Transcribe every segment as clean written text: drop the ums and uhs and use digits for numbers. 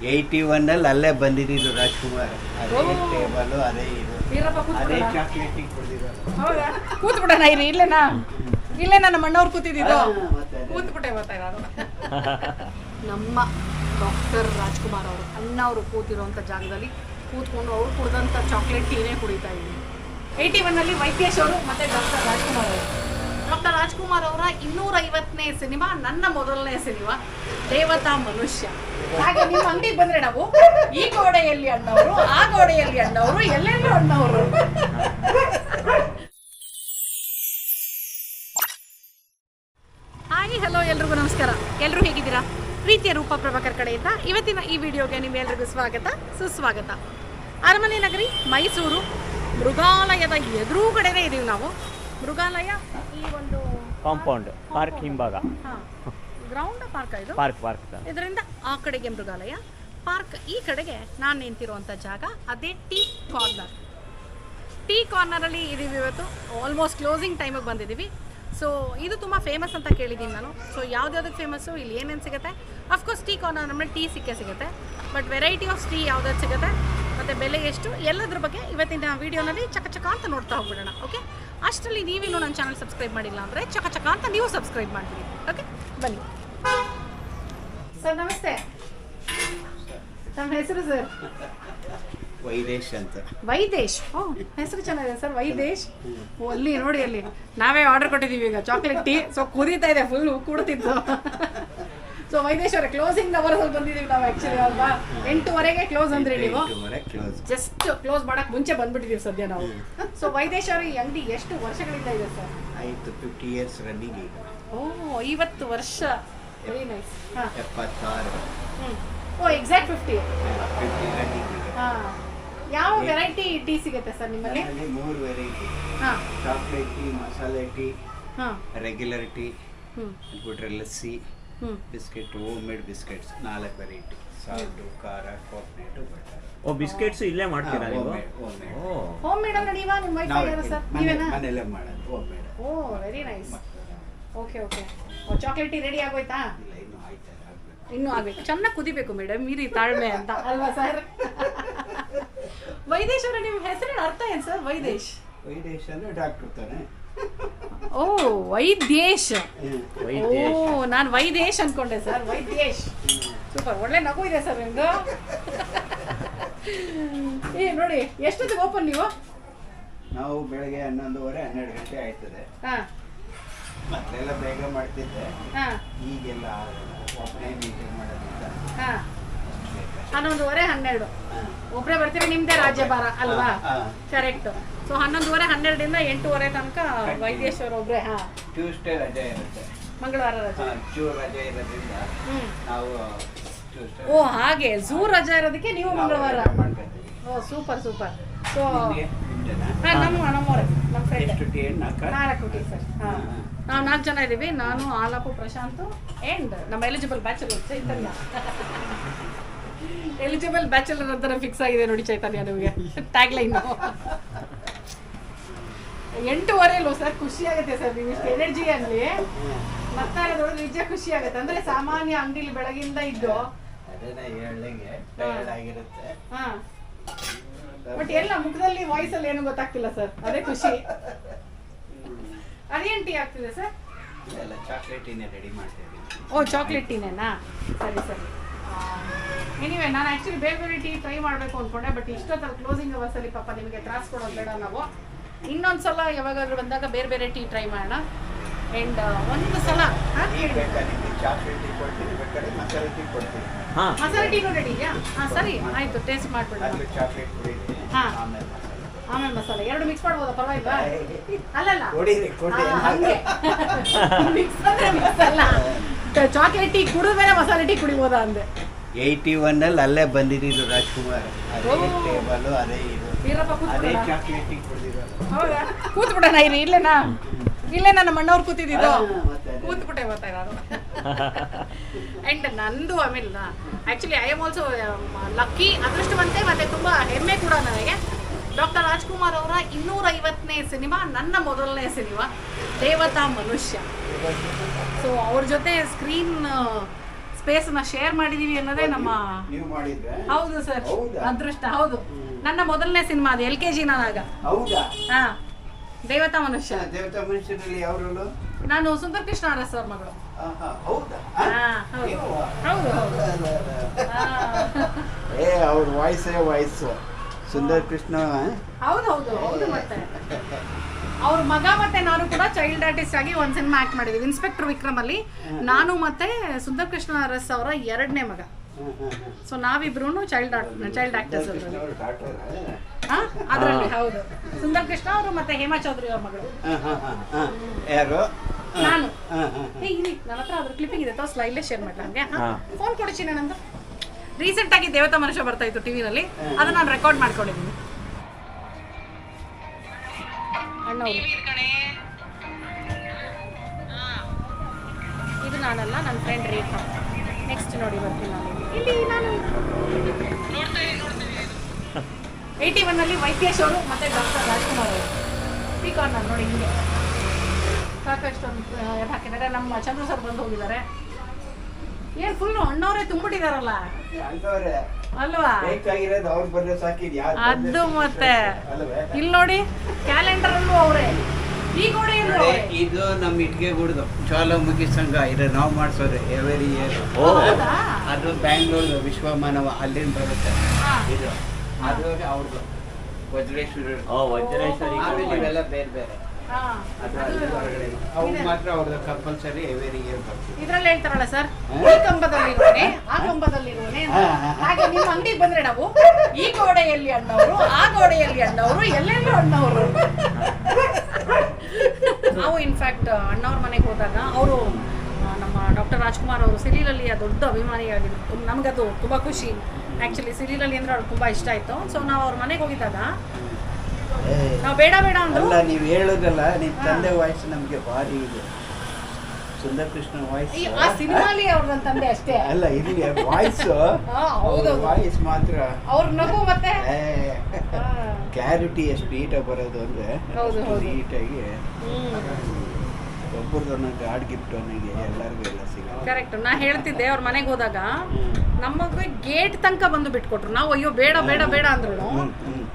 81 ಅಲ್ಲಿ ಅಲ್ಲೇ ಬಂದಿದ್ದು ರಾಜ್ಕುಮಾರ್. ಅದೇ ಟೇಬಲ್ ಅದೇ ಇದು ಅದೇ ಚಾಕ್ಲೇಟ್ ಕುಡಿದಿರೋದು. ಹೌದಾ? ಕೂತ್ಬಿಡೋಣ ಇರಿ, ಇಲ್ಲೇನಾ? ಇಲ್ಲೇ ನನ್ನ ಮಣ್ಣವ್ರು ಕೂತಿದ್ದು. ಕೂತ್ಬಿಟ್ಟೆ ನಾನು. ನಮ್ಮ ಡಾಕ್ಟರ್ ರಾಜ್ಕುಮಾರ್ ಅವರು ಅಣ್ಣವರು ಕೂತಿರೋಂಥ ಜಾಗದಲ್ಲಿ ಕೂತ್ಕೊಂಡು ಅವ್ರು ಕುಡಿದಂಥ ಚಾಕ್ಲೇಟ್ ಟೀನೇ ಕುಡಿತಾ ಇದ್ದೀನಿ. 81 ಅಲ್ಲಿ ವೈದ್ಯೇಶ್ ಅವರು ಮತ್ತು ಡಾಕ್ಟರ್ ರಾಜ್ಕುಮಾರ್ ಅವರು. ಡಾಕ್ಟರ್ ರಾಜ್ಕುಮಾರ್ ಅವರ 250ನೇ ಸಿನಿಮಾ, ನನ್ನ ಮೊದಲನೇ ಸಿನಿಮಾ ದೇವತಾ ಮನುಷ್ಯ. ಹಾಗೆ ನಿಮ್ಮ ಅಂಗಡಿಗೆ ಬಂದರೆ ನಾವು ಈ ಗೋಡೆಯಲ್ಲಿ ಅಣ್ಣವರು, ಆ ಗೋಡೆಯಲ್ಲಿ ಅಣ್ಣವರು, ಎಲ್ಲೆಲ್ಲೂ ಅಣ್ಣವರು. ಹಾಯ್, ಹಲೋ, ಎಲ್ರಿಗೂ ನಮಸ್ಕಾರ. ಎಲ್ಲರೂ ಹೇಗಿದ್ದೀರಾ? ಪ್ರೀತಿಯ ರೂಪ ಪ್ರಭಾಕರ್ ಕಡೆಯಿಂದ ಇವತ್ತಿನ ಈ ವಿಡಿಯೋಗೆ ನಿಮ್ಮೆಲ್ಲರಿಗೂ ಸ್ವಾಗತ, ಸುಸ್ವಾಗತ. ಅರಮನೆ ನಗರಿ ಮೈಸೂರು ಮೃಗಾಲಯದ ಎದುರುಗಡೆನೇ ಇದೀವಿ ನಾವು. ಮೃಗಾಲಯ ಈ ಒಂದು ಕಾಂಪೌಂಡ್ ಪಾರ್ಕ್ ಹಿಂಭಾಗ. ಗ್ರೌಂಡ್ ಪಾರ್ಕ್ ಇದು. ಪಾರ್ಕ್ ಇದರಿಂದ ಆ ಕಡೆಗೆ ಮೃಗಾಲಯ, ಪಾರ್ಕ್ ಈ ಕಡೆಗೆ ನಾನು ನಿಂತಿರುವಂಥ ಜಾಗ ಅದೇ ಟೀ ಕಾರ್ನರ್. ಟೀ ಕಾರ್ನರಲ್ಲಿ ಇದೀವಿ ಇವತ್ತು. ಆಲ್ಮೋಸ್ಟ್ ಕ್ಲೋಸಿಂಗ್ ಟೈಮಿಗೆ ಬಂದಿದ್ದೀವಿ. ಸೊ ಇದು ತುಂಬ ಫೇಮಸ್ ಅಂತ ಕೇಳಿದ್ದೀನಿ ನಾನು. ಸೊ ಯಾವ್ದ್ಯಾವ್ದಕ್ಕೆ ಫೇಮಸ್ಸು, ಇಲ್ಲಿ ಏನೇನು ಸಿಗುತ್ತೆ? ಅಫ್ಕೋರ್ಸ್ ಟೀ ಕಾರ್ನರ್ ನಮ್ಮಲ್ಲಿ ಟೀ ಸಿಗುತ್ತೆ, ಬಟ್ ವೆರೈಟಿ ಆಫ್ ಟೀ ಯಾವ್ದಾದ್ರು ಸಿಗುತ್ತೆ ಮತ್ತು ಬೆಲೆ ಎಷ್ಟು, ಎಲ್ಲದ್ರ ಬಗ್ಗೆ ಇವತ್ತಿನ ವೀಡಿಯೋನಲ್ಲಿ ಚಕ ಅಂತ ನೋಡ್ತಾ ಹೋಗ್ಬಿಡೋಣ. ಓಕೆ, ಅಷ್ಟರಲ್ಲಿ ನೀವಿನ್ನೂ ನನ್ನ ಚಾನಲ್ ಸಬ್ಸ್ಕ್ರೈಬ್ ಮಾಡಿಲ್ಲ ಅಂದರೆ ಚಕ ಅಂತ ನೀವು ಸಬ್ಸ್ಕ್ರೈಬ್ ಮಾಡ್ತೀವಿ. ಓಕೆ, ಬನ್ನಿ ಸರ್. ನಮಸ್ತೆ, ನಮ್ಮ ಹೆಸರು ಸರ್? ವೈದೇಶ್ ಅಂತ. ವೈದೇಶ್? ಓ, ಹೆಸರು ಚೆನ್ನಾಗಿದೆ ಸರ್, ವೈದೇಶ್. ಓ, ಅಲ್ಲಿ ನೋಡಿ, ಅಲ್ಲಿ ನಾವೇ ಆರ್ಡರ್ ಕೊಟ್ಟಿದ್ದೀವಿ ಈಗ ಚಾಕ್ಲೇಟ್ ಟೀ. ಸೊ ಕುದೀತಾ ಇದೆ, ಫುಲ್ ಕೂಡ್ತಿತ್ತು. ಸೊ ವೈದೇಶ್ ಅವರೇ, ಕ್ಲೋಸಿಂಗ್ ಅವರಲ್ಲಿ ಬಂದಿದ್ದೀವಿ ನಾವು. ಆ್ಯಕ್ಚುಲಿ ಅಲ್ವಾ 8:30ಗೆ ಕ್ಲೋಸ್ ಅಂದ್ರೆ ನೀವು ಜಸ್ಟ್ ಕ್ಲೋಸ್ ಮಾಡಕ್ಕೆ ಮುಂಚೆ ಬಂದ್ಬಿಟ್ಟಿದ್ದೀವಿ ಸದ್ಯ ನಾವು. ಸೊ ವೈದೇಶ್ ಅವರು ಈ ಅಂಗಡಿ ಎಷ್ಟು ವರ್ಷಗಳಿಂದ ಇದೆ ಸರ್? ಆಯಿತು, 50 ಇಯರ್ಸ್ ರನ್ನಿಂಗ್ ಈಗ. ಓ, 50 ವರ್ಷ. Very nice. ಹಾಂ, 76. ಓ, ಎಕ್ಸಾಕ್ಟ್ 50 ರನ್ನಿಂಗ್. ಹಾಂ, ಯಾವ ವೆರೈಟಿ ಟೀ ಸಿಗುತ್ತೆ ಸರ್ ನಿಮ್ಮಲ್ಲಿ? 3 ವೆರೈಟಿ. ಹಾಂ, ಚಾಕ್ಲೇಟ್ ಟೀ, ಮಸಾಲೆ ಟೀ, ಹಾಂ, ರೆಗ್ಯುಲರ್ ಟೀ, ಹ್ಞೂ, ಬಿಟ್ರೆ lassi, biscuit, home made biscuits 4 variety. Salt, ಖಾರ, ಕೋಕೋನಟ್, ಬಟರ್. ಓ, ಬಿಸ್ಕೆಟ್ಸ್ ಇಲ್ಲೇ ಮಾಡ್ತೀರಾ ನೀವು? ಹೋಮ್ ಮೇಡ್ ಅಂದ್ರೆ ನೀವಾ? ನಿಮ್ಮ ವೈಫ್ ಯಾರು ಸರ್? ನೀವೇನಾ? ಮನೆಯಲ್ಲೇ ಮಾಡೋದು ಹೋಮ್ ಮೇಡ್. ಓ, ವೆರಿ ನೈಸ್. ಓಕೆ. ಓ, ಚಾಕ್ಲೇಟ್ ಟೀ ರೆಡಿ ಆಗೋಯ್ತಾ? ಇಲ್ಲ, ಇನ್ನೂ ಆಯ್ತಾರೆ, ಆಗಬೇಕು. ಇನ್ನೂ ಆಗಬೇಕು, ಚೆನ್ನಾಗಿ ಕುದಿಬೇಕು ಮೇಡಮ್, ಮೀರಿ ತಾಳ್ಮೆ ಅಂತ ಅಲ್ವಾ ಸರ್? ವೈದೇಶ್ ಅವರ ನಿಮ್ಮ ಹೆಸರಿನ ಅರ್ಥ ಏನು ಸರ್? ವೈದೇಶ್ ಅಂದ್ರೆ ಡಾಕ್ಟರ್ ತಾನೆ. ಓ, ವೈದ್ಯೇಶ್. ವೈದ್ಯೇಶ್. ಓ, ನಾನು ವೈದೇಶ್ ಅನ್ಕೊಂಡೆ ಸರ್. ವೈದ್ಯೇಶ್, ಸೂಪರ್. ಒಳ್ಳೆ ನಗು ಇದೆ ಸರ್ ನಿಮ್ದು. ಏ ನೋಡಿ, ಎಷ್ಟೊತ್ತಿಗೆ ಓಪನ್ ನೀವು? ನಾವು ಬೆಳಗ್ಗೆ 11:30, 12 ಗಂಟೆ ಆಯ್ತದೆ. ಹಾಂ, ಮೊದಲೆಲ್ಲ ಬೇಗ ಮಾಡ್ತಿದ್ದೆ, ಹಾಂ, ಈಗೆಲ್ಲ ಒಬ್ಬನೇ ಮೀಟಿಂಗ್ ಮಾಡೋದ್ರಿಂದ. ಹಾಂ, 11:30, 12 ಒಬ್ಬರೇ ಬರ್ತೀವಿ. ನಿಮ್ದೇ ರಾಜ್ಯಭಾರ ಅಲ್ವಾ? ಕರೆಕ್ಟ್. ಸೊ 11:30, 12ರಿಂದ 8:30 ತನಕ ವೈದ್ಯೇಶ್ ಅವರು ಒಬ್ಬರೇ. ಹಾಂ, ಟ್ಯೂಸ್ಡೇ ರಜೆ ಇರುತ್ತೆ, ಮಂಗಳವಾರ ರಜೆ. ಜೂ ರಜೆ ಇರೋದ್ರಿಂದ ನಾವು ಟ್ಯೂಸ್ಡೇ. ಓ, ಹಾಗೆ ಝೂ ರಜೆ ಇರೋದಕ್ಕೆ ನೀವು ಮಂಗಳವಾರ ಮಾಡ್ಕೊತೀವಿ. ಓ, ಸೂಪರ್. ಸೊ ನಿಮ್ದೇನಾ? ಹಾಂ, ನಮ್ಮವರೇ, ನಮ್ಮ ಫ್ರೆಂಡ್. ಎಷ್ಟು ಟೀ? 4 tea sir. ಹಾಂ, ನಾವು 4 ಜನ ಇದ್ದೀವಿ. ನಾನು, ಆಲಾಪು, ಪ್ರಶಾಂತ್ ಆ್ಯಂಡ್ ನಮ್ಮ ಎಲಿಜಿಬಲ್ ಬ್ಯಾಚುಲರ್ ಚೈತನ್ಯ. ಎಲಿಜಿಬಲ್ ಬ್ಯಾಚುಲರ್ ಅಂತ ಫಿಕ್ಸ್ ಆಗಿದೆ ನೋಡಿ ಚೈತನ್ಯ ನಿಮಗೆ ಟ್ಯಾಗ್ ಲೈನ್. 8:30 ಸರ್. ಖುಷಿ ಆಗುತ್ತೆ ಸರ್, ನೀವು ಇಷ್ಟು ಎನರ್ಜಿ ಅಲ್ಲಿ ಮಾತಾಡೋದು ನಿಜ ಖುಷಿ ಆಗುತ್ತೆ. ಅಂದ್ರೆ ಸಾಮಾನ್ಯ ಅಂಗಡಿಲಿ ಬೆಳಗಿಂದ ಇದ್ದು ಆಗಿರುತ್ತೆ. ಹಾ, ಬಟ್ ಎಲ್ಲ ಮುಖದಲ್ಲಿ ವಾಯ್ಸ್ ಅಲ್ಲಿ ಏನು ಗೊತ್ತಾಗ್ತಿಲ್ಲ ಸರ್, ಅದೇ ಖುಷಿ. ಅದೇನು ಟೀ ಆಗ್ತಿದೆ ಸರ್? ಚಾಕ್ಲೇಟ್ ಟೀನೇ ರೆಡಿ ಮಾಡ್ತೀವಿ. ಓ, ಚಾಕ್ಲೇಟ್ ಟೀನೇನಾ? ಸರಿ. ಎನಿವೆ, ನಾನು ಆ್ಯಕ್ಚುಲಿ ಬೇರೆ ಟೀ ಟ್ರೈ ಮಾಡಬೇಕು ಅಂದ್ಕೊಂಡೆ, ಬಟ್ ಇಷ್ಟೊತ್ತಲ್ಲಿ ಕ್ಲೋಸಿಂಗ್ ಅವರ್ಸಲ್ಲಿ ಪಾಪ ನಿಮಗೆ ತ್ರಾಸ್ ಕೊಡೋದು ಬೇಡ. ನಾವು ಇನ್ನೊಂದು ಸಲ ಯಾವಾಗಾದ್ರೂ ಬಂದಾಗ ಬೇರೆ ಟೀ ಟ್ರೈ ಮಾಡೋಣ. ಆ್ಯಂಡ್ ಒಂದು ಸಲ ಚಾಕ್ಲೇಟ್ ಟೀ ಕೊಡ್ತೀನಿ, ಬೇಕಾದ್ರೆ ಮಸಾಲೆ ಟೀ ಕೊಡ್ತೀನಿ. ಮಸಾಲೆ ಟೀನು ರೆಡಿ ಇದೆಯಾ? ಹಾಂ, ಸರಿ, ಆಯಿತು, ಟೇಸ್ಟ್ ಮಾಡಿಬಿಡೋಣ. ಚಾಕ್ಲೇಟ್ ಕುಡಿತೀನಿ, ಹಾಂ, ಆಮೇಲೆ ಮಸಾಲೆ 2 ಮಿಕ್ಸ್ ಮಾಡ್ಬೋದಾ? ಪರವಾಗಿಲ್ಲ. ಅಲ್ಲಲ್ಲ, ಹಂಗೆ ಮಿಕ್ಸ್ ಅಂದರೆ ಮಿಕ್ಸ್ ಅಲ್ಲ. ಚಾಕ್ಲೇಟ್ ಟೀ ಕುಡಿದ್ಮೇಲೆ ಮಸಾಲೆ ಟೀ ಕುಡಿಬೋದಾ ಅಂದೆ. 81 ಅಲ್ಲಿ ಅಲ್ಲೇ ಬಂದಿದ್ದು ರಾಜ್ಕುಮಾರ್. ಅದೇ ಟೇಬಲ್ ಅದೇ ಇದು ಅದೇ ಚಾಕ್ಲೇಟ್ ಟೀ ಕುಡಿದಿರೋದು. ಹೌದಾ? ಕೂತ್ಬಿಡೋಣ ಇರಿ, ಇಲ್ಲೇ ನನ್ನ ಮಣ್ಣವ್ರು ಕೂತಿದ್ದು. ಕೂತ್ಬಿಟ್ಟೆ ನಾನು. ಆ್ಯಂಡ್ ನಂದು ಆಮೇಲೆ actually I am also lucky, ಅದೃಷ್ಟವಂತೆ, ಮತ್ತು ತುಂಬ ಹೆಮ್ಮೆ ಕೂಡ ನನಗೆ. ಡಾಕ್ಟರ್ ರಾಜ್ಕುಮಾರ್ ಅವರ 250ನೇ ಸಿನಿಮಾ, ನನ್ನ ಮೊದಲನೇ ಸಿನಿಮಾ ದೇವತಾ ಮನುಷ್ಯ. ಸೊ ಅವ್ರ ಜೊತೆ ಸ್ಪೇಸ್ನ ಶೇರ್ ಮಾಡಿದೀವಿ ಅನ್ನೋದೇ ನಮ್ಮ ನೀವು ಮಾಡಿದ್ರೆ ಹೌದು ಸರ್ ಹೌದಾ? ಅದೃಷ್ಟ. ಹೌದು, ನನ್ನ ಮೊದಲನೇ ಸಿನಿಮಾ ಅದು LKG ನಾನಾಗ. ಹೌದಾ? ಹಾ, ದೇವತಾ ಮನುಷ್ಯ. ದೇವತಾ ಮನುಷ್ಯರಲ್ಲಿ ಯಾವ ರೋಲು? ನಾನು ಸುಂದರ್ ಕೃಷ್ಣ ಅರಸ್ ಅವ್ರ ಮಗಳು. ಹೌದಾ? ಹಾ, ಹೌದು ಹೌದು ಹೌದು. ಹಾ. ಅವ್ರ ವಾಯ್ಸು ಸುಂದರ್ ಕೃಷ್ಣ. ಹೌದು ಹೌದು ಹೌದು. ಮತ್ತೆ ಅವ್ರ ಮಗ ಮತ್ತೆ ನಾನು ಕೂಡ ಚೈಲ್ಡ್ ಆರ್ಟಿಸ್ಟ್ ಆಗಿ ಒಂದು ಸಿನಿಮಾ ಆಕ್ಟ್ ಮಾಡಿದೀವಿ, ಇನ್ಸ್ಪೆಕ್ಟರ್ ವಿಕ್ರಮ್ ಅಲ್ಲಿ. ನಾನು ಮತ್ತೆ ಸುಂದರ್ ಕೃಷ್ಣ ಅರಸ್ ಅವರ 2ನೇ ಮಗ. ಸೊ ನಾವಿಬ್ರು ಚೈಲ್ಡ್ ಆಕ್ಟರ್ಸ್ ಅದರಲ್ಲಿ. ಹೌದು, ಸುಂದರ್ ಕೃಷ್ಣ ಅವರು ಮತ್ತೆ ಹೇಮಾ ಚೌಧರಿ ಅವ್ರ ಮಗಳು. ಯಾರು? ನಾನು. ನನ್ನ ಹತ್ರ ಅದ್ರ ಕ್ಲಿಪ್ಪಿಂಗ್ ಇದೆ, ಸ್ಲೈಡ್ಲೇ ಶೇರ್ ಮಾಡ್ಲಾ? ಹಂಗೆ ಫೋನ್ ಕೊಡಿಸಿ. ನಂದು ರೀಸೆಂಟ್ ಆಗಿ ದೇವತಾ ಮನುಷ್ಯ ಬರ್ತಾ ಇತ್ತು ಟಿವಿನಲ್ಲಿ, ಅದನ್ನ ನಾನು ರೆಕಾರ್ಡ್ ಮಾಡ್ಕೊಂಡಿದ್ದೀನಿ. ಇದು ನಾನಲ್ಲ, ನನ್ನ ಫ್ರೆಂಡ್ ರೇಖಾ. ನೆಕ್ಸ್ಟ್ ನೋಡಿ ಬರ್ತೀನಿ ನಾನು. ಇಲ್ಲಿ ನಾನು 81 ಅಲ್ಲಿ ವೈದ್ಯೇಶ್ ಅವರು ಮತ್ತೆ ಡಾಕ್ಟರ್ ರಾಜ್ಕುಮಾರ್ ಅವರು. ಈ ಕಾರ್ನರ್ ನೋಡಿ, ಹಿಂಗೆ ಸಾಕಷ್ಟು ಹಾಕಿದ್ದಾರೆ. ನಮ್ಮ ಚಂದ್ರು ಸರ್ ಬಂದು ಹೋಗಿದ್ದಾರೆ. ಏನ್ ಫುಲ್ ಅಣ್ಣವರೇ ತುಂಬಿಟ್ಟಿದಾರಲ್ಲ ಅಲ್ವಾ? ಅದು ಮತ್ತೆ ಇಲ್ಲಿ ನೋಡಿ, ಕ್ಯಾಲೆಂಡರ್ ಅಲ್ಲೂ ಅವರೇ, ಈ ಗೋಡೆಯಲ್ಲೂ. ಇದು ನಮ್ಮ ಇಟ್ಗೆ ಗುಡ್ದು ಜ್ವಾಲಾಮುಖಿ ಸಂಘ ಇದೆ, ನಾವು ಮಾಡಿಸೋದು ಎವರಿ ಇಯರ್. ಅದು ಬ್ಯಾಂಗ್ಳೂರ್ದು ವಿಶ್ವಮಾನವ, ಅಲ್ಲಿಂದ ಬರುತ್ತೆ ಇದು. ಅದು ಅವ್ರದ್ದು ವಜ್ರೇಶ್ವರಿ. ಇವೆಲ್ಲ ಬೇರೆ ಬೇರೆ. ಅವ್ರು ಮಾತ್ರ ಅವ್ರದ್ದು ಕಂಪಲ್ಸರಿ ಎವರಿ ಇಯರ್ ಬರ್ತದೆ. ಇದ್ರಲ್ಲಿ ಹೇಳ್ತಾರಲ್ಲ ಸರ್, ಈ ಕಂಬದಲ್ಲಿರುವನೆ ಆ ಕಂಬದಲ್ಲಿರುವನೆ. ಹಾಗೆ ನಿಮ್ಮ ಅಂಗಡಿಗೆ ಬಂದ್ರೆ ನಾವು ಈ ಗೋಡೆಯಲ್ಲಿ ಅಣ್ಣವರು, ಆ ಗೋಡೆಯಲ್ಲಿ ಅಣ್ಣವರು, ಎಲ್ಲೆಲ್ಲೂ ಅಣ್ಣವರು. ನಾವು ಇನ್ಫ್ಯಾಕ್ಟ್ ಅಣ್ಣವ್ರ ಮನೆಗೆ ಹೋದಾಗ ಅವರು ನಮ್ಮ ಡಾಕ್ಟರ್ ರಾಜ್ಕುಮಾರ್ ಅವರು ಸಿರಿಲಲ್ಲಿಯ ದೊಡ್ಡ ಅಭಿಮಾನಿಯಾಗಿದ್ದು. ನಮಗದು ತುಂಬ ಖುಷಿ. ಆ್ಯಕ್ಚುಲಿ ಸಿರಿಲಲ್ಲಿ ಅಂದರೆ ಅವ್ರಿಗೆ ತುಂಬ ಇಷ್ಟ ಆಯಿತು. ಸೊ ನಾವು ಅವ್ರ ಮನೆಗೆ ಹೋಗಿದ್ದಾಗ ನಾವು ಬೇಡ ಅಂದ್ರು. ಅಲ್ಲ, ನೀವು ಹೇಳೋದಲ್ಲ, ನಿಮ್ಮ ತಂದೆ ವಾಯ್ಸ್ ನಮಗೆ ಭಾರಿ ಇದೆ. ಸುಂದರ್ ಕೃಷ್ಣ ವಾಯ್ಸ್ ಆ ಸಿನಿಮಾಲಿ ಅವ್ರ ತಂದೆ ಅಷ್ಟೇ ಅಲ್ಲ, ಇಲ್ಲಿ ವಾಯ್ಸ್ ವಾಯ್ಸ್ ಮಾತ್ರ ಅವ್ರ ನಗು ಮತ್ತೆ ಕ್ಲಾರಿಟಿ ಎಷ್ಟು ನೀಟಾಗಿ ಬರೋದು ಅಂದ್ರೆ ನೀಟಾಗಿ. ಒಬ್ಬರದೊಂದು ಗಾಡ್ ಗಿಫ್ಟ್ ಅವನಿಗೆ ಎಲ್ಲರಿಗೂ ಎಲ್ಲ ಸಿಗುತ್ತೆ. ಕರೆಕ್ಟ್. ನಾ ಹೇಳ್ತಿದ್ದೆ, ಅವ್ರ ಮನೆಗೆ ಹೋದಾಗ ನಮಗೆ ಗೇಟ್ ತನಕ ಬಂದು ಬಿಟ್ಕೊಟ್ರು. ನಾವು ಅಯ್ಯೋ ಬೇಡ ಬೇಡ ಬೇಡ ಅಂದ್ರು.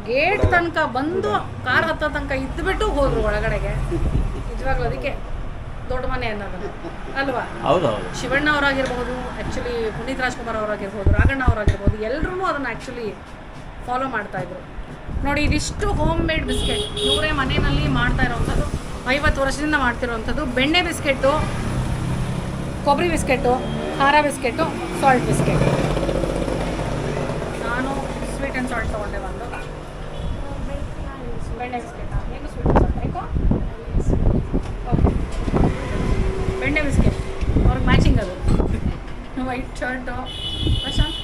ಗೇಟ್ ತನಕ ಬಂದು ಕಾರ್ ಹತ್ತೋ ತನಕ ಇದ್ಬಿಟ್ಟು ಹೋದ್ರು ಒಳಗಡೆಗೆ. ನಿಜವಾಗ್ಲೂ ಅದಕ್ಕೆ ದೊಡ್ಡ ಮನೆ ಅನ್ನೋದು ಅಲ್ವಾ? ಶಿವಣ್ಣ ಅವರಾಗಿರ್ಬೋದು, ಆ್ಯಕ್ಚುಲಿ ಪುನೀತ್ ರಾಜ್ಕುಮಾರ್ ಅವರಾಗಿರ್ಬೋದು, ರಾಘಣ್ಣ ಅವರಾಗಿರ್ಬೋದು, ಎಲ್ಲರೂ ಅದನ್ನು ಆ್ಯಕ್ಚುಲಿ ಫಾಲೋ ಮಾಡ್ತಾಯಿದ್ರು. ನೋಡಿ, ಇದಿಷ್ಟು ಹೋಮ್ ಮೇಡ್ ಬಿಸ್ಕೆಟ್ ಇವರೇ ಮನೆಯಲ್ಲಿ ಮಾಡ್ತಾ ಇರೋವಂಥದ್ದು. 50 ವರ್ಷದಿಂದ ಮಾಡ್ತಿರೋವಂಥದ್ದು. ಬೆಣ್ಣೆ ಬಿಸ್ಕೆಟು, ಕೊಬ್ಬರಿ ಬಿಸ್ಕೆಟು, ಖಾರ ಬಿಸ್ಕೆಟು, ಸಾಲ್ಟ್ ಬಿಸ್ಕೆಟ್. ನಾನು ಸ್ವೀಟ್ ಆ್ಯಂಡ್ ಸಾಲ್ಟ್ ತೊಗೊಂಡೆ ಒಂದು. ಬೆಣ್ಣೆ ಬಿಸ್ಕೆಟ್ ಏನು ಸ್ವೀಟ್ ಆ್ಯಂಡ್ ಸಾಲ್ಟ್ ಆಯಿತು? ಓಕೆ, ಬೆಣ್ಣೆ ಬಿಸ್ಕೆಟ್ ಅವ್ರಿಗೆ ಮ್ಯಾಚಿಂಗ್ ಅದು. ವೈಟ್ ಶರ್ಟು, ಪ್ರಶಾಂತ್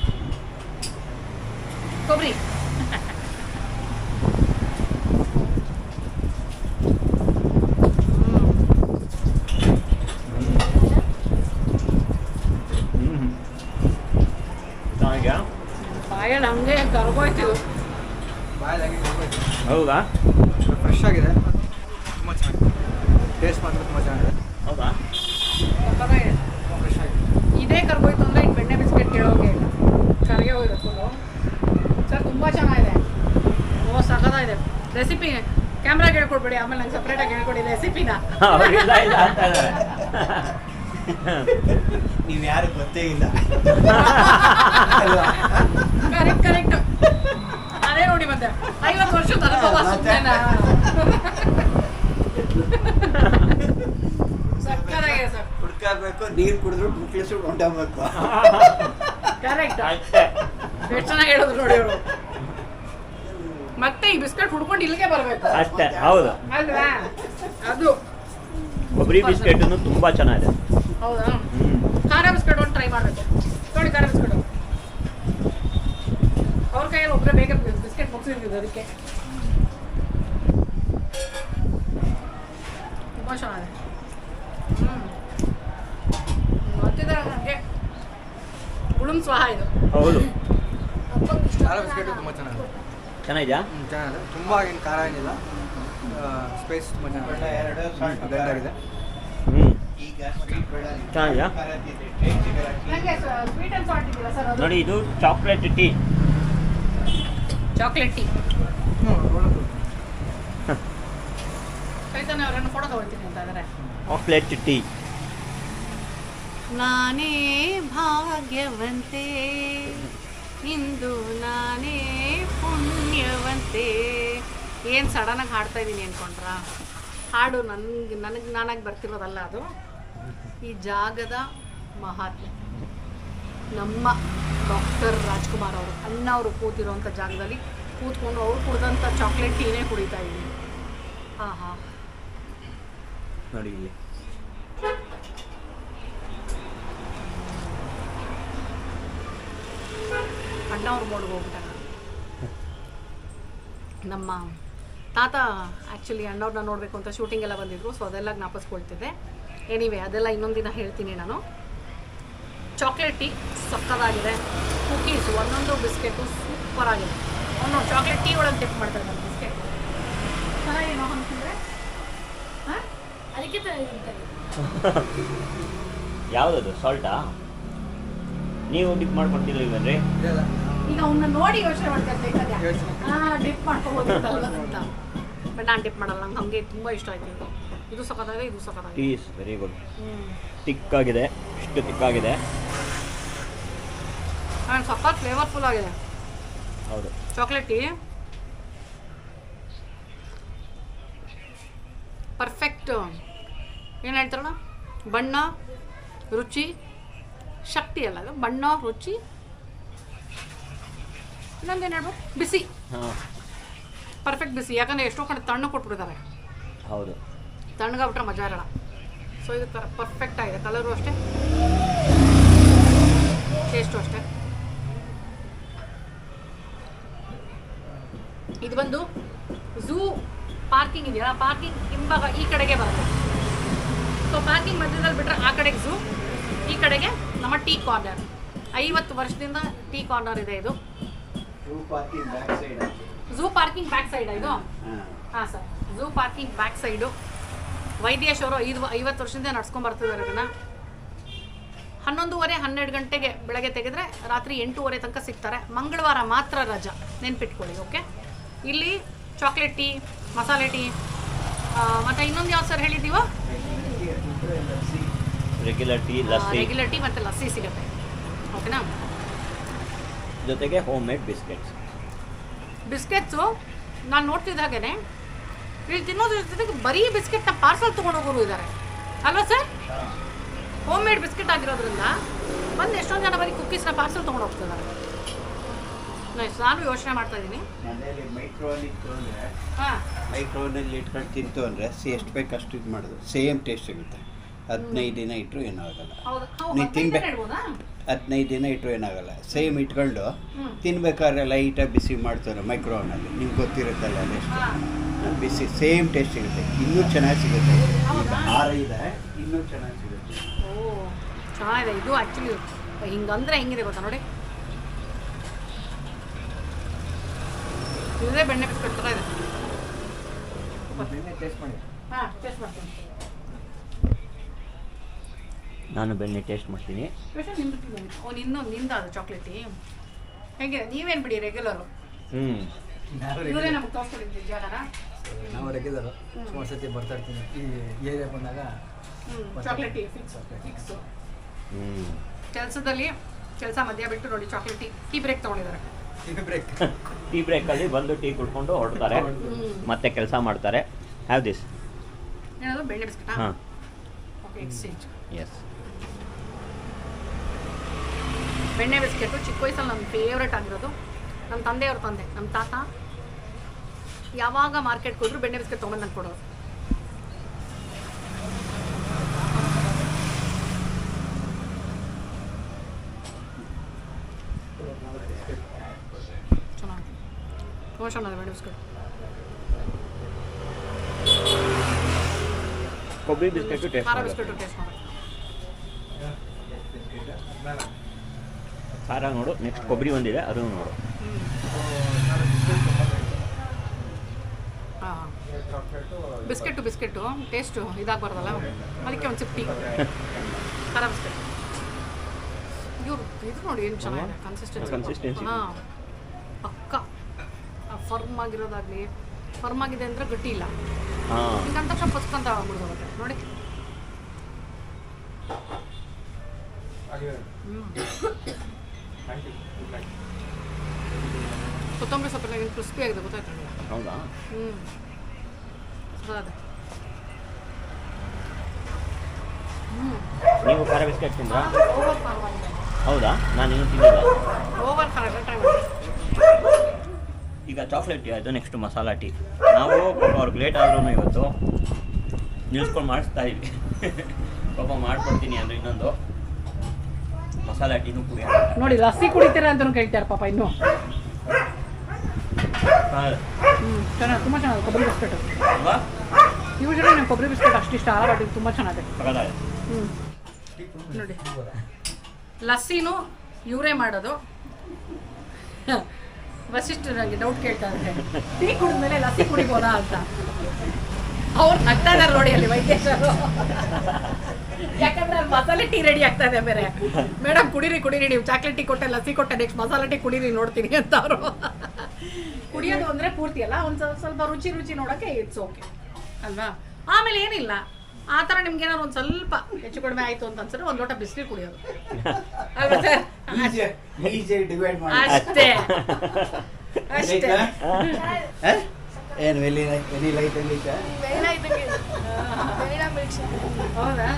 ಕೊಬ್ಬರಿ. ಬಾಯಲ್ಲಿ ಹಂಗೆ ಕರ್ಗೋಯ್ತಿದ್ದು. ಹೌದಾ? ಫ್ರೆಶ್ ಆಗಿದೆ, ತುಂಬ ಚೆನ್ನಾಗಿದೆ. ಟೇಸ್ಟ್ ಮಾತ್ರ ತುಂಬ ಚೆನ್ನಾಗಿದೆ. ಹೌದಾ? ಫ್ರೆಶ್ ಆಗಿದೆ. ಇದೇ ಕರ್ಗೋಯ್ತು ಅಂದರೆ ಈಗ ಬೆಣ್ಣೆ ಬಿಸ್ಕೆಟ್ ಕೇಳೋಕೆ ಇಲ್ಲ, ಕರಿಗೆ ಹೋಗಿರೋದು ಫುಲ್ಲು. ಸರ್ ತುಂಬ ಚೆನ್ನಾಗಿದೆ. ಓ ಸಖತ್ತಾಗಿದೆ. ರೆಸಿಪಿ ಕ್ಯಾಮ್ರಾಗೆ ಹೇಳ್ಕೊಡ್ಬೇಡಿ, ಆಮೇಲೆ ನಂಗೆ ಸಪ್ರೇಟಾಗಿ ಹೇಳ್ಕೊಡಿ ರೆಸಿಪಿನ. ನೀವು ಯಾರು ಗೊತ್ತೇ ಇಲ್ಲ. Correct correct. ಅದೇ ನೋಡಿ, ಮತ್ತೆ 50 ವರ್ಷದ ಅನುಭವ ಸುಮ್ಮನೆ. ಸಕ್ಕತ್ತಾಗಿದೆ ಸರ್. ಹುಡ್ಕಬೇಕು, ನೀರು ಕುಡಿದ್ರು ಮುಕ್ಳಿಸ್ಬಿಟ್ಟು ಹೊಂಟೋಗ್ಬೇಕು. ಕರೆಕ್ಟ್. ಎಷ್ಟು ಚೆನ್ನಾಗಿ ಹೇಳಿದ್ರು ನೋಡಿ ಅವರು. ಮತ್ತೆ ಈ ಬಿಸ್ಕೆಟ್ ಹುಡ್ಕೊಂಡು ಇಲ್ಲಿಗೆ ಬರಬೇಕು ಅಷ್ಟೇ. ಹೌದು ಅಲ್ವಾ? ಅದು ಕೊಬ್ಬರಿ ಬಿಸ್ಕೆಟ್ ತುಂಬಾ ಚೆನ್ನಾಗಿದೆ. ಹೌದಾ? ಖಾರ ಬಿಸ್ಕೆಟ್ ಒಂದು ಟ್ರೈ ಮಾಡಬೇಕು ನೋಡಿ. ಖಾರ ಬಿಸ್ಕೆಟ್ ಅವ್ರ ಕೈಯಲ್ಲಿ ಒಬ್ಬರೇ ಬೇಗ ಬಿಸ್ಕೆಟ್ ಮುಗಿಸಿರ್ತಿದ್ದು, ಅದಕ್ಕೆ ತುಂಬ ಚೆನ್ನಾಗಿದೆ. ಗೊತ್ತಿದೆ ನನಗೆ. ಗುಳುಂ ಸ್ವಾಹ ಇದು. ಹೌದು, ಖಾರ ಬಿಸ್ಕೆಟು ತುಂಬ ಚೆನ್ನಾಗಿದೆ. ಚೆನ್ನಾಗಿದೆಯಾ? ಚೆನ್ನಾಗಿದೆ. ತುಂಬ ಏನು ಖಾರ ಏನಿಲ್ಲ. ಸ್ಪೈಸ್ ತುಂಬ ಚೆನ್ನಾಗಿದೆ. ಎರಡು ಸಾಲ್ಟ್ ಬ್ಲೆಂಡ್ ಆಗಿದೆ. ಈಗ ಸ್ವೀಟ್ ಬೇಡ ಚೆನ್ನಾಗಿದೆಯಾ? ನನಗೆ ಸ್ವೀಟ್ ಆ್ಯಂಡ್ ಸಾಲ್ಟ್ ಇದೆಯಲ್ಲ ಸರ್ ಅದು ನೋಡಿ, ಇದು ಚಾಕ್ಲೇಟ್ ಟೀ. Chocolate tea. ಹ್ಞೂ ಒಳ್ಳೆದು. ಚೈತನ್ಯ ಅವರನ್ನು ಫೋಟೋ ತಗೊಳ್ತೀನಿ ಅಂತ ಇದ್ದಾರೆ. Chocolate tea. ನಾನೇ ಭಾಗ್ಯವಂತೆ ಇಂದು ನಾನೇ ಪುಣ್ಯವಂತೆ. ಏನು ಸಡನ್ನಾಗಿ ಹಾಡ್ತಾ ಇದ್ದೀನಿ ಅಂದ್ಕೊಂಡ್ರಾ? ಹಾಡು ನನಗೆ ನಾನಾಗಿ ಬರ್ತಿರೋದಲ್ಲ, ಅದು ಈ ಜಾಗದ ಮಹಾತ್ಮೆ. ನಮ್ಮ ಡಾಕ್ಟರ್ ರಾಜ್ಕುಮಾರ್ ಅವರು ಅಣ್ಣ ಅವರು ಕೂತಿರೋಂಥ ಜಾಗದಲ್ಲಿ ಕೂತ್ಕೊಂಡು ಅವ್ರು ಕುಡ್ದಂಥ ಚಾಕ್ಲೇಟ್ ಟೀನೇ ಕುಡಿತಾ ಇದ್ದೀನಿ. ಹಾಂ ಹಾಂ, ನೋಡಿ ಇಲ್ಲಿ ಅಣ್ಣ ಅವ್ರ ಮೋಡ್ಗೆ ಹೋಗ್ಬಿಟ್ಟಾಗ ನಮ್ಮ ತಾತ ಆ್ಯಕ್ಚುಲಿ ಅಣ್ಣವ್ರನ್ನ ನೋಡಬೇಕು ಅಂತ ಶೂಟಿಂಗ್ ಎಲ್ಲ ಬಂದಿದ್ರು. ಸೊ ಅದೆಲ್ಲ ಜ್ಞಾಪಿಸ್ಕೊಳ್ತಿದ್ದೆ. ಎನಿವೆ ಅದೆಲ್ಲ ಇನ್ನೊಂದು ದಿನ ಹೇಳ್ತೀನಿ ನಾನು. ಚಾಕ್ಲೇಟ್ ಟೀ ಸಕ್ಕತ್ತಾಗಿದೆ. ಕುಕೀಸು ಒಂದೊಂದು ಬಿಸ್ಕೆಟು ಸೂಪರ್ ಆಗಿದೆ. ಅವನು ಚಾಕ್ಲೇಟ್ ಟೀ ಒಳಗೆ ಟಿಪ್ ಮಾಡ್ತಾರೆ ನನ್ನ ಬಿಸ್ಕೆಟ್. ಚೆನ್ನಾಗೇನೋ ಅಂತಂದರೆ ಹಾಂ ಅದಕ್ಕೆ ಯಾವುದದು ಸಾಲ್ಟಾ? ನೀವು ಡಿಪ್ ಮಾಡ್ಕೊತಿದ್ದೀರಿ ಇದೆಲ್ಲ ಈಗ ಅವನ್ನ ನೋಡಿ ಯೋಚನೆ ಮಾಡ್ತಾರೆ ಯೋಚ್ನೆ. ಡಿಪ್ ಮಾಡ್ಕೊಬೋದಿತ್ತಲ್ಲ ಅಂತ. ಬಟ್ ನಾನು ಡಿಪ್ ಮಾಡಲ್ಲ, ನಂಗೆ ಹಾಗೆ ತುಂಬ ಇಷ್ಟ ಆಯ್ತು. ಇದು ಸಖತ್ತಾಗಿದೆ, ಇದು ಟೀ ಸಖತ್ತಾಗಿದೆ. Is very good. ತಿಕ್ಕಾಗಿದೆ, ಇಷ್ಟು ತಿಕ್ಕಾಗಿದೆ. ಆ್ಯಂಡ್ ಸಖತ್ ಫ್ಲೇವರ್ಫುಲ್ ಆಗಿದೆ ಹೌದು. Chocolate tea. ಪರ್ಫೆಕ್ಟ್ ಏನು ಹೇಳ್ತಾರಲ್ಲ, ಬಣ್ಣ ರುಚಿ ಶಕ್ತಿ ಅಲ್ಲ, ಅದು ಬಣ್ಣ ರುಚಿ. ಇನ್ನೊಂದೇನು ಹೇಳ್ಬೋದು, ಬಿಸಿ. ಹಾಂ ಪರ್ಫೆಕ್ಟ್ ಬಿಸಿ. ಯಾಕಂದರೆ ಎಷ್ಟೋ ಕಡೆ ತಣ್ಣಗೆ ಕೊಟ್ಬಿಟ್ಟಿದ್ದಾರೆ. ಹೌದು. ತಣ್ಣಗಾಗ್ಬಿಟ್ರೆ ಮಜಾ ಇರಲ್ಲ. ಸೊ ಇದು ಪರ್ಫೆಕ್ಟ್ ಆಗಿದೆ. ಕಲರು ಅಷ್ಟೇ, ಟೇಸ್ಟು ಅಷ್ಟೇ. ಇದು ಬಂದು ಝೂ ಪಾರ್ಕಿಂಗ್ ಇದೆಯಲ್ಲ, ಪಾರ್ಕಿಂಗ್ ಹಿಂಭಾಗ ಈ ಕಡೆಗೆ ಬರುತ್ತೆ. ಸೊ ಪಾರ್ಕಿಂಗ್ ಮಧ್ಯದಲ್ಲಿ ಬಿಟ್ಟರೆ ಆ ಕಡೆಗೆ ಝೂ, ಈ ಕಡೆಗೆ ನಮ್ಮ ಟೀ ಕಾರ್ನರ್. 50 ವರ್ಷದಿಂದ ಟೀ ಕಾರ್ನರ್ ಇದೆ ಇದು. ಝೂ ಪಾರ್ಕಿಂಗ್ ಬ್ಯಾಕ್ ಸೈಡ್ ಇದು. ಹಾಂ sir, zoo parking back side. Vaidyesh ಅವರು 50 ವರ್ಷದಿಂದ ನಡ್ಸ್ಕೊಂಡು ಬರ್ತಿದ್ದಾರೆ ಇದನ್ನು. 11:30 12 ಗಂಟೆಗೆ ಬೆಳಗ್ಗೆ ತೆಗೆದ್ರೆ ರಾತ್ರಿ 8:30 ತನಕ ಸಿಗ್ತಾರೆ. ಮಂಗಳವಾರ ಮಾತ್ರ ರಜಾ, ನೆನ್ಪಿಟ್ಕೊಳ್ಳಿ. ಓಕೆ, ಇಲ್ಲಿ ಚಾಕ್ಲೇಟ್ ಟೀ, ಮಸಾಲೆ ಟೀ, ಮತ್ತು ಇನ್ನೊಂದು ಯಾವ ಸರ್ ಹೇಳಿದ್ದೀವೋ, regular tea, lassi, regular tea ಮತ್ತು ಲಸ್ಸಿ ಸಿಗುತ್ತೆ. ಓಕೆನಾ? ಜೊತೆಗೆ ಹೋಮ್ ಮೇಡ್ ಬಿಸ್ಕೆಟ್ಸ್. ಬಿಸ್ಕೆಟ್ಸು ನಾನು ನೋಡ್ತಿದ್ದ ಹಾಗೇ ಇಲ್ಲಿ ತಿನ್ನೋದ್ರ ಜೊತೆಗೆ ಬರೀ ಬಿಸ್ಕೆಟ್ನ ಪಾರ್ಸಲ್ ತೊಗೊಂಡೋಗೋರು ಇದ್ದಾರೆ ಅಲ್ವಾ ಸರ್? ಹೋಮ್ ಮೇಡ್ ಬಿಸ್ಕೆಟ್ ಆಗಿರೋದ್ರಿಂದ ಬಂದು ಎಷ್ಟೊಂದು ಜನ ಬರೀ ಕುಕ್ಕೀಸ್ನ ಪಾರ್ಸಲ್ ತೊಗೊಂಡು ಹೋಗ್ತಿದ್ದಾರೆ. ನಾನು ಯೋಚನೆ ಮಾಡ್ತಾ ಇದ್ದೀನಿ, ಮನೇಲಿ ಮೈಕ್ರೋವನ್ ಇತ್ತು ಅಂದರೆ ಹಾಂ ಮೈಕ್ರೋವನಲ್ಲಿ ಇಟ್ಕೊಂಡು ತಿಂತು ಅಂದರೆ ಎಷ್ಟು ಬೇಕು ಅಷ್ಟು ಇದು ಮಾಡೋದು, ಸೇಮ್ ಟೇಸ್ಟ್ ಸಿಗುತ್ತೆ. 15 ದಿನ ಇಟ್ಟರು ಏನೂ ಆಗಲ್ಲ. ನೀನು ತಿನ್ಬೇಕು, 15 ದಿನ ಇಟ್ಟರು ಏನಾಗಲ್ಲ. ಸೇಮ್ ಇಟ್ಕೊಂಡು ತಿನ್ಬೇಕಾದ್ರೆ ಲೈಟಾಗಿ ಬಿಸಿ ಮಾಡ್ತಾರೆ ಮೈಕ್ರೋವನಲ್ಲಿ. ನಿಮ್ಗೆ ಗೊತ್ತಿರುತ್ತಲ್ಲ ಅದೆಷ್ಟು ಬಿಸಿ, ಸೇಮ್ ಟೇಸ್ಟ್ ಸಿಗುತ್ತೆ. ಇನ್ನೂ ಚೆನ್ನಾಗಿ ಸಿಗುತ್ತೆ. ಆರ ಇದೆ, ಇನ್ನೂ ಚೆನ್ನಾಗಿ ಸಿಗುತ್ತೆ. ಓ ಚೆನ್ನಾಗಿದೆ ಇದು. ಆ್ಯಕ್ಚುಲಿ ಹಿಂಗಂದ್ರೆ ಹೆಂಗಿದೆ ಗೊತ್ತಾ ನೋಡಿ, ಇದೇ ಬೆಣ್ಣೆ ಬಿಸ್ಕೆಟ್ ಥರ ಇದೆ. ಟೇಸ್ಟ್ ಮಾಡಿ. ಹಾಂ ಟೇಸ್ಟ್ ಮಾಡ್ತೀನಿ. ನಾನು ಬೆಣ್ಣೆ ಟೇಸ್ಟ್ ಮಾಡ್ತೀನಿ. ಸ್ಪೆಷಲ್ ನಿಂದ ಅದು ಚಾಕ್ಲೇಟ್ ಟೀ ಹೇಗಿದೆ? ನೀವೇನು ಬಿಡಿ ರೆಗ್ಯುಲರು, ಇವರೇ ನಮ್ಗೆ ತೋರಿಸ್ಕೊಟ್ಟಿದ್ದು ಜಾಗನ. ನಾವು ರೆಗ್ಯುಲರು ಸುಮಾರು ಸತಿ ಬರ್ತಾ ಇರ್ತೀನಿ. ಈ ಏರಿಯಾ ಬಂದಾಗ ಚಾಕ್ಲೇಟ್ ಟೀ ಫಿಕ್ಸು. ಕೆಲಸ ಮಧ್ಯ ಬಿಟ್ಟು ನೋಡಿ ಚಾಕ್ಲೇಟ್ ಟೀ ಬ್ರೇಕ್ ತೊಗೊಂಡಿದ್ದಾರೆ. ಟೀ ಬ್ರೇಕಲ್ಲಿ ಬಂದು ಟೀ ಕುಡ್ಕೊಂಡು ಹೊರಡ್ತಾರೆ, ಮತ್ತೆ ಕೆಲಸ ಮಾಡ್ತಾರೆ. Have this. ಏನದು ಬೆಣ್ಣೆ ಬಿಸ್ಕೆಟ್? ಹಾಂ, ಓಕೆ, ಎಕ್ಸ್ಚೇಂಜ್. ಎಸ್. ಬೆಣ್ಣೆ ಬಿಸ್ಕೆಟು ಚಿಕ್ಕ ವಯಸ್ಸಲ್ಲಿ ನನ್ನ ಫೇವ್ರೇಟ್ ಆಗಿರೋದು. ನಮ್ಮ ತಂದೆಯವ್ರ ತಂದೆ, ನಮ್ಮ ತಾತ ಯಾವಾಗ ಮಾರ್ಕೆಟ್ಗೆ ಹೋದ್ರು ಬೆಣ್ಣೆ ಬಿಸ್ಕೆಟ್ ತೊಗೊಂಡು ನಂಗೆ ಕೊಡೋರು. ಚೆನ್ನಾಗಿ ತುಂಬ ಚೆನ್ನಾಗಿದೆ ಬೆಣ್ಣೆ ಬಿಸ್ಕೆಟ್. ಕೊಬ್ಬರಿ ಬಿಸ್ಕೆಟು ಟೇಸ್ಟ್ ಖಾರ ಮಾಡಿ. ಬಿಸ್ಕೆಟು ಟೇಸ್ಟ್ ಮಾಡಿ. ಖಾರ ನೋಡು, ನೆಕ್ಸ್ಟ್ ಕೊಬ್ಬರಿ ಒಂದಿದೆ ಅದನ್ನು ನೋಡು. ಹಾಂ ಬಿಸ್ಕೆಟ್ಟು ಟೇಸ್ಟು ಇದಾಗಬಾರ್ದಲ್ಲ, ಅದಕ್ಕೆ ಒಂದು ಸಿಪ್ ಟೀ. ಖಾರ ಬಿಸ್ಕೆಟ್ ಇವ್ರು ಇದು ನೋಡಿ ಏನು ಚೆನ್ನಾಗಿದೆ ಕನ್ಸಿಸ್ಟೆನ್ಸಿ. ಹಾಂ, ಪಕ್ಕ ಫರ್ಮ್ ಆಗಿರೋದಾಗಲಿ, ಫರ್ಮ್ ಆಗಿದೆ ಅಂದರೆ ಗಟ್ಟಿ ಇಲ್ಲ, ಹಿಂಗಂತ ತಕ್ಷಣ ಪಸ್ಕಂತ ಬಿಡ್ದೋಗುತ್ತೆ ನೋಡಿ. ಕೊತ್ತಂಬರಿ ಸೊಪ್ಪೆಲ್ಲ ಏನು ಕ್ರಿಸ್ಪಿ ಆಗಿದೆ ಗೊತ್ತಾಯ್ತು ನನಗೆ. ಹೌದಾ? ಅದೇ ನೀವು ಖಾರ ಬಿಸ್ಕೆಟ್ ತಿಂದ್ರಾ? ಓವರ್ ಖಾರವಾಗಿದೆ. ಹೌದಾ? ನಾನು ಇನ್ನೂ ತಿಂದಿಲ್ಲ. ಓವರ್ ಖಾರ ಎಲ್ಲ ಟ್ರೈ ಮಾಡಿ. ಈಗ ಚಾಕ್ಲೇಟ್ ಟೀ ಆಯಿತು, ನೆಕ್ಸ್ಟ್ ಮಸಾಲಾ ಟೀ. ನಾವು ಅವ್ರಿಗೆ ಲೇಟ್ ಆದ್ರೂ ಇವತ್ತು ನಿಲ್ಸ್ಕೊಂಡು ಮಾಡಿಸ್ತಾ ಇದ್ವಿ. ಪಾಪ ಮಾಡ್ಕೊಡ್ತೀನಿ ಅಂದರೆ ಇನ್ನೊಂದು ಮಸಾಲಾ ಟೀನೂ ಕುಡಿ. ನೋಡಿ ಲಸ್ಸಿ ಕುಡಿತೀರಾ ಅಂತ ಕೇಳ್ತಾರೆ ಪಾಪ ಇನ್ನು. ಚೆನ್ನಾಗಿ, ತುಂಬ ಚೆನ್ನಾಗಿದೆ ಕೊಬ್ಬರಿ ಬಿಸ್ಕೆಟ್. ಯೂಶಲಿ ನಂಗೆ ಕೊಬ್ಬರಿ ಬಿಸ್ಕೆಟ್ ಅಷ್ಟಿಷ್ಟ ಆಗಲ್ಲ, ಬಟ್ ಇದು ತುಂಬ ಚೆನ್ನಾಗಿದೆ. ನೋಡಿ ಲಸ್ಸಿನೂ ಇವರೇ ಮಾಡೋದು. ವಸಿಷ್ಠ ನನಗೆ ಡೌಟ್ ಕೇಳ್ತಾ ಇದ್ದಾರೆ, ಟೀ ಕುಡಿದ್ಮೇಲೆ ಲಸ್ಸಿ ಕುಡಿಬೋದಾ ಅಂತ. ಅವ್ರು ನಗ್ತಾ ಇದ್ದಾರೆ ನೋಡಿ ಅಲ್ಲಿ ವೈದ್ಯರು, ಯಾಕಂದ್ರೆ ಅಲ್ಲಿ ಮಸಾಲೆ ಟೀ ರೆಡಿ ಆಗ್ತಾ ಇದೆ ಬೇರೆ. ಮೇಡಮ್ ಕುಡೀರಿ ನೀವು ಚಾಕ್ಲೇಟ್ ಟೀ ಕೊಟ್ಟೆ, ಲಸ್ಸಿ ಕೊಟ್ಟೆ, ನೆಕ್ಸ್ಟ್ ಮಸಾಲೆ ಟೀ ಕುಡೀರಿ ನೋಡ್ತೀನಿ ಅಂತ ಅವರು. ಕುಡಿಯೋದು ಅಂದರೆ ಪೂರ್ತಿ ಅಲ್ಲ, ಒಂದು ಸ್ವಲ್ಪ ರುಚಿ ನೋಡೋಕ್ಕೆ ಇಟ್ಸ್ ಓಕೆ ಅಲ್ವಾ. ಆಮೇಲೆ ಏನಿಲ್ಲ, ಆ ಥರ ನಿಮ್ಗೆ ಏನಾದ್ರು ಒಂದು ಸ್ವಲ್ಪ ಹೆಚ್ಚು ಕಡಿಮೆ ಆಯಿತು ಅಂತ ಅನ್ಸಿದ್ರೆ ಒಂದು ಲೋಟ ಬಿಸಿನೀರು ಕುಡಿಯೋದು ಅಲ್ವಾ ಸರ್? ಅಷ್ಟೇ ಅಷ್ಟೇ. ಏನು ವೆನಿಲಾ ಹೌದಾ?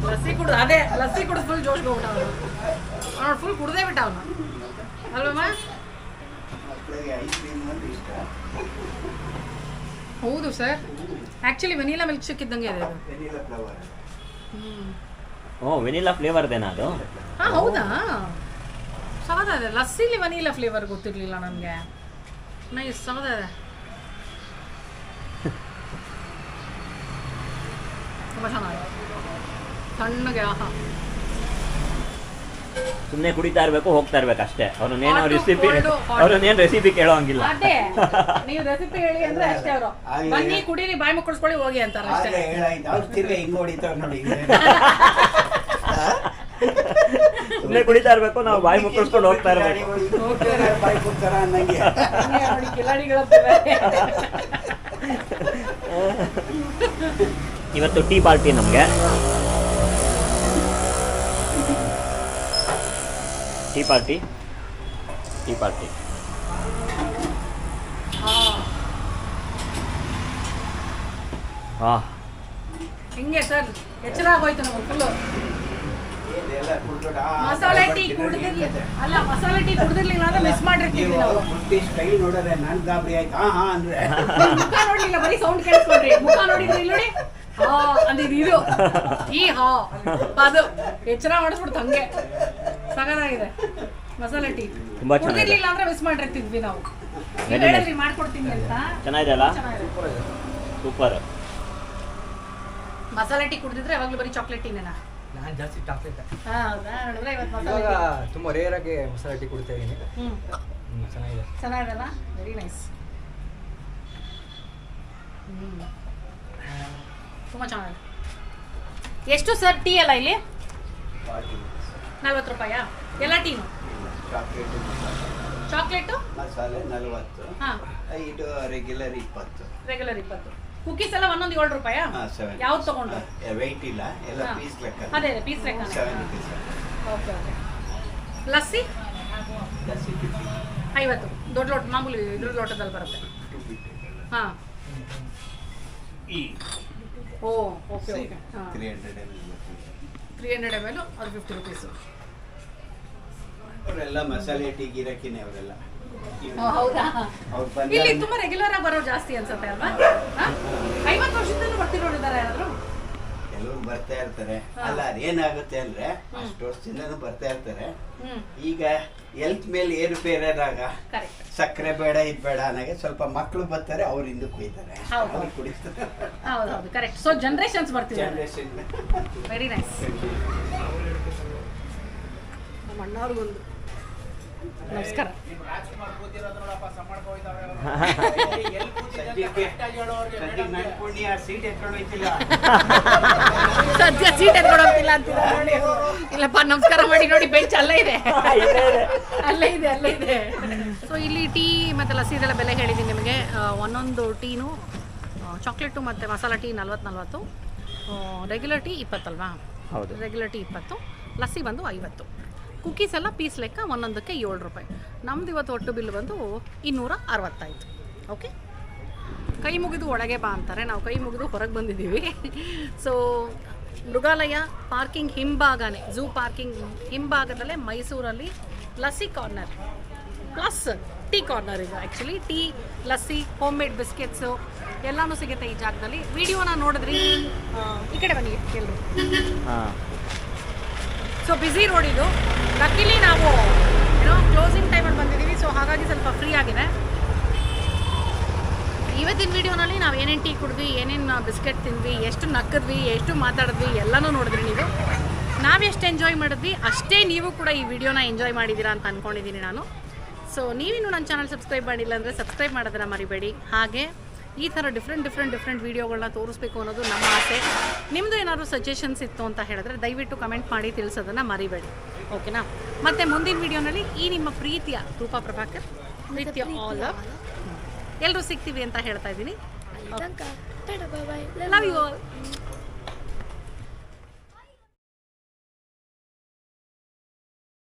ಲಸ್ಸಿ ಕುಡ್ದು ಅದೇ ಲಸ್ಸಿ ಕುಡಿದು ಫುಲ್ ಜೋಶ್ಗೆ ಹೋಗ್ಬಿಟ್ಟ ಅವನು. ಅವ್ನು ಫುಲ್ ಕುಡ್ದೇ ಬಿಟ್ಟ ಅವನು ಅಲ್ವಮ್ಮ? ಹೌದು sir, actually vanilla milkshake ಇದ್ದಂಗೆ ಇದೆ ಅದು. ಓ, ವೆನಿಲಾ ಫ್ಲೇವರ್ದೇನಾ ಅದು? ಹಾಂ ಹೌದಾ? ಸಗದಾಗಿದೆ. ಲಸ್ಸಿಲಿ ವೆನಿಲಾ ಫ್ಲೇವರ್ ಗೊತ್ತಿರಲಿಲ್ಲ ನನಗೆ. ನೈಸ್, ಸಗದಾಗಿದೆ, ತುಂಬ ಚೆನ್ನಾಗಿದೆ, ತಣ್ಣಗೆ. ಆಹಾ, ಸುಮ್ಮನೆ ಕುಡಿತಾ ಇರಬೇಕು, ಹೋಗ್ತಾ ಇರ್ಬೇಕು ಅಷ್ಟೇ. ಅವ್ರನ್ನೇನು ರೆಸಿಪಿ ಕೇಳೋ ಹಂಗಿಲ್ಲ. ಅದೇ ನೀವು ರೆಸಿಪಿ ಹೇಳಿ ಅಂದ್ರೆ ಅಷ್ಟೇ. ಅವರು ಬನ್ನಿ ಕುಡೀರಿ, ಬಾಯಿ ಮುಕ್ಕಳಿಸ್ಕೊಳ್ಳಿ, ಹೋಗಿ ಅಂತಾರೆ ಅಷ್ಟೇ. ಸುಮ್ಮನೆ ಕುಡಿತಾ ಇರಬೇಕು, ನಾವು ಬಾಯಿ ಮುಕ್ಕಳಿಸ್ಕೊಂಡು ಹೋಗ್ತಾ ಇರಬೇಕು. ನೋಡಿ ಕಿಲಾಡಿಗಳ ಇವತ್ತು ಟೀ ಪಾರ್ಟಿ ನಮಗೆ. ಟೀ ಪಾರ್ಟಿ ಹಿಂಗೆ ಸರ್ ಎಚ್ಚರ ಆಗೋಯ್ತು ನಮಗೆ ಫುಲ್ಲು. ಮಸಾಲೆ ಟೀ ಕುಡಿದಿರ್ಲಿಲ್ಲ, ಅಲ್ಲ ಮಸಾಲೆ ಟೀ ಕುಡಿದಿರ್ಲಿಲ್ಲ ಅಂದ್ರೆ ಮಿಸ್ ಮಾಡಿರ್ತೀವಿ ನಾವು. ಮುಖ ನೋಡ್ಲಿಲ್ಲ, ಬರೀ ಸೌಂಡ್ ಕೇಳಿಸ್ಕೊಂಡ್ರಿ. ಮುಖ ನೋಡಿದ್ರೆ ಇಲ್ಲಿ ನೋಡಿ, ಹಾ ಅಂದಿದ್ದು ಇದು ಈ ಹಾ ಅದು ಎಚ್ಚರ ಮಾಡಿಸ್ಬಿಡ್ತು ಹಂಗೆ. ಸಗದಾಗಿದೆ ಮಸಾಲೆ ಟೀ. ತುಂಬಾ ಚೆನ್ನಾಗಿದೆ. ಕುಡಿದಿರ್ಲಿಲ್ಲ ಅಂದ್ರೆ ಮಿಸ್ ಮಾಡಿರ್ತಿದ್ವಿ ನಾವು. ಹೇಳಿದ್ರಿ ಮಾಡ್ಕೊಡ್ತೀನಿ ಅಂತ. ಚೆನ್ನಾಗಿದೆ ಅಲ್ಲ? ಸೂಪರ್. ಮಸಾಲೆ ಟೀ ಕುಡಿದಿದ್ರೆ ಯಾವಾಗಲೂ ಬರೀ ಚಾಕ್ಲೇಟ್ ಟೀನೇನಾ? ನಾನು ಜಾಸ್ತಿ ಚಾಕ್ಲೇಟ್. ಹೌದಾ? ನೋಡಿದ್ರೆ ಇವತ್ತು ಮಸಾಲೆ ಇವಾಗ ಟೀ ತುಂಬ ರೇರ್ ಆಗಿ ಮಸಾಲೆ ಟೀ ಕುಡಿತಾ ಇದ್ದೀನಿ. ಚೆನ್ನಾಗಿದೆ. ಚೆನ್ನಾಗಿದೆಲ್ಲ, ವೆರಿ ನೈಸ್. ತುಂಬ ಚೆನ್ನಾಗಿದೆ. ಎಷ್ಟು ಸರ್ ಟೀ ಎಲ್ಲ ಇಲ್ಲಿ? 40 ರೂಪಾಯಾ ಎಲ್ಲ ಟೀನು? ಚಾಕ್ಲೇಟು ಮಸಾಲೆ 40, ಹಾಂ, ಇದು ರೆಗ್ಯುಲರ್ 20. ರೆಗ್ಯುಲರ್ 20. ಕುಕೀಸ್ ಎಲ್ಲ ಒಂದೊಂದು 7 ರೂಪಾಯಾ? ಯಾವ್ದು ತಗೊಂಡು? ವೆಯ್ಟ್ ಇಲ್ಲ, ಎಲ್ಲ ಪೀಸ್ ಲೆಕ್ಕ. ಅದೇ ಪೀಸ್ ಲೆಕ್ಕ. 70 ಪೀಸ್. ಓಕೆ. ಲಸ್ಸಿ 50, ದೊಡ್ಡ ಲೋಟ ಮಾಮೂಲಿ ಇದ್ರ ಲೋಟದಲ್ಲಿ ಬರುತ್ತೆ. ಹಾಂ, ಓ ಓಕೆ ಓಕೆ. ಹಾಂ, 300 ml ಅದು 50 rupees. ಅವರೆಲ್ಲ ಮಸಾಲೆ ಟೀ ಗಿರಕಿನೇ ಅವರೆಲ್ಲ. ಹೌದಾ? ಇಲ್ಲಿ ತುಂಬಾ ರೆಗ್ಯುಲರ್ ಆಗಿ ಬರೋರು ಜಾಸ್ತಿ ಅನ್ಸುತ್ತೆ ಅಲ್ವಾ? 50 ವರ್ಷದಿಂದಲೂ ಬರ್ತಿರೋರಿದ್ದಾರೆ ಯಾರಾದ್ರು? ಕೆಲವರು ಬರ್ತಾ ಇರ್ತಾರೆ. ಅಲ್ಲ ಅದೇನಾಗುತ್ತೆ ಅಂದ್ರೆ ಅಷ್ಟು ವರ್ಷದಿಂದನೂ ಬರ್ತಾ ಇರ್ತಾರೆ. ಈಗ ಹೆಲ್ತ್ ಮೇಲೆ ಏರುಪೇರಾದಾಗ ಸಕ್ಕರೆ ಬೇಡ ಇದು ಬೇಡ ಅನ್ನೋಗೆ ಸ್ವಲ್ಪ ಮಕ್ಕಳು ಬರ್ತಾರೆ, ಅವ್ರು ಹಿಂದಕ್ಕೆ ಹೋಯ್ತಾರೆ, ಅವ್ರು ಕುಡಿಸ್ತಾರೆ. ಹೌದೌದು, ಕರೆಕ್ಟ್. ಸೊ ಜನರೇಷನ್ಸ್ ಬರ್ತಿದ್ದಾರೆ. Very nice. ನಮ್ಮ ಅಣ್ಣವ್ರಿಗೊಂದು ನಮಸ್ಕಾರ. ಸದ್ಯ ಸೀಟ್ ಎತ್ಕೊಂಡು ಹೋಗ್ತಿಲ್ಲ ಅಂತೀರ ನೋಡಿ. ಇಲ್ಲಪ್ಪ ನಮಸ್ಕಾರ ಮಾಡಿ ನೋಡಿ, ಬೆಂಚ್ ಅಲ್ಲೇ ಇದೆ, ಅಲ್ಲೇ ಇದೆ. ಸೊ ಇಲ್ಲಿ ಟೀ ಮತ್ತು ಲಸ್ಸಿದೆಲ್ಲ ಬೆಲೆ ಹೇಳಿದ್ದೀನಿ ನಿಮಗೆ. ಒಂದೊಂದು ಟೀನು ಚಾಕ್ಲೇಟು ಮತ್ತು ಮಸಾಲ ಟೀ 40 ರೆಗ್ಯುಲರ್ ಟೀ 20 ಅಲ್ವಾ? ಹೌದು. ರೆಗ್ಯುಲರ್ ಟೀ 20, ಲಸ್ಸಿ ಬಂದು 50. ಕುಕ್ಕೀಸ್ ಎಲ್ಲ ಪೀಸ್ ಲೆಕ್ಕ ಒಂದೊಂದಕ್ಕೆ 7 ರೂಪಾಯಿ. ನಮ್ದು ಇವತ್ತು ಒಟ್ಟು ಬಿಲ್ ಬಂದು 260 ಆಯಿತು. ಓಕೆ, ಕೈ ಮುಗಿದು ಒಳಗೆ ಬಾ ಅಂತಾರೆ, ನಾವು ಕೈ ಮುಗಿದು ಹೊರಗೆ ಬಂದಿದ್ದೀವಿ. ಸೊ ಮೃಗಾಲಯ ಪಾರ್ಕಿಂಗ್ ಹಿಂಭಾಗನೇ, ಝೂ ಪಾರ್ಕಿಂಗ್ ಹಿಂಭಾಗದಲ್ಲೇ ಮೈಸೂರಲ್ಲಿ lassi corner plus tea corner ಇದೆ. Actually tea, lassi, home made biscuits ಎಲ್ಲನೂ ಸಿಗುತ್ತೆ ಈ ಜಾಗದಲ್ಲಿ. ವಿಡಿಯೋನ ನೋಡಿದ್ರಿ, ಈ ಕಡೆ ಬನ್ನಿ ಎಲ್ಲರೂ. ಸೊ ಬ್ಯುಸಿ ರೋಡ್ ಇದು. ಲಕ್ಕಿಲಿ ನಾವು ಕ್ಲೋಸಿಂಗ್ ಟೈಮಲ್ಲಿ ಬಂದಿದ್ದೀವಿ, ಸೊ ಹಾಗಾಗಿ ಸ್ವಲ್ಪ ಫ್ರೀ ಆಗಿದೆ. ಇವತ್ತಿನ ವಿಡಿಯೋನಲ್ಲಿ ನಾವು ಏನೇನು ಟೀ ಕುಡಿದ್ವಿ, ಏನೇನು ಬಿಸ್ಕೆಟ್ ತಿಂದ್ವಿ, ಎಷ್ಟು ನಕ್ಕದ್ವಿ, ಎಷ್ಟು ಮಾತಾಡಿದ್ವಿ ಎಲ್ಲನೂ ನೋಡಿದ್ರಿ ನೀವು. ನಾವೆಷ್ಟು ಎಂಜಾಯ್ ಮಾಡಿದ್ವಿ ಅಷ್ಟೇ ನೀವು ಕೂಡ ಈ ವಿಡಿಯೋನ ಎಂಜಾಯ್ ಮಾಡಿದ್ದೀರಾ ಅಂತ ಅಂದ್ಕೊಂಡಿದ್ದೀನಿ ನಾನು. ಸೊ ನೀವಿನ್ನೂ ನನ್ನ ಚಾನಲ್ ಸಬ್ಸ್ಕ್ರೈಬ್ ಮಾಡಿಲ್ಲ ಅಂದರೆ ಸಬ್ಸ್ಕ್ರೈಬ್ ಮಾಡೋದನ್ನು ಮರಿಬೇಡಿ. ಹಾಗೆ ಈ ಥರ ಡಿಫ್ರೆಂಟ್ ವೀಡಿಯೋಗಳನ್ನ ತೋರಿಸ್ಬೇಕು ಅನ್ನೋದು ನಮ್ಮ ಆಸೆ. ನಿಮ್ಮದು ಏನಾದರೂ ಸಜೆಷನ್ಸ್ ಇತ್ತು ಅಂತ ಹೇಳಿದ್ರೆ ದಯವಿಟ್ಟು ಕಮೆಂಟ್ ಮಾಡಿ ತಿಳಿಸೋದನ್ನು ಮರಿಬೇಡಿ. ಓಕೆನಾ? ಮತ್ತು ಮುಂದಿನ ವಿಡಿಯೋನಲ್ಲಿ ಈ ನಿಮ್ಮ ಪ್ರೀತಿಯ ರೂಪಾ ಪ್ರಭಾಕರ್ ಪ್ರೀತಿಯ ಆಲ್ ಎಲ್ಲರೂ ಸಿಗ್ತೀವಿ ಅಂತ ಹೇಳ್ತಾ ಇದ್ದೀನಿ. Love you all.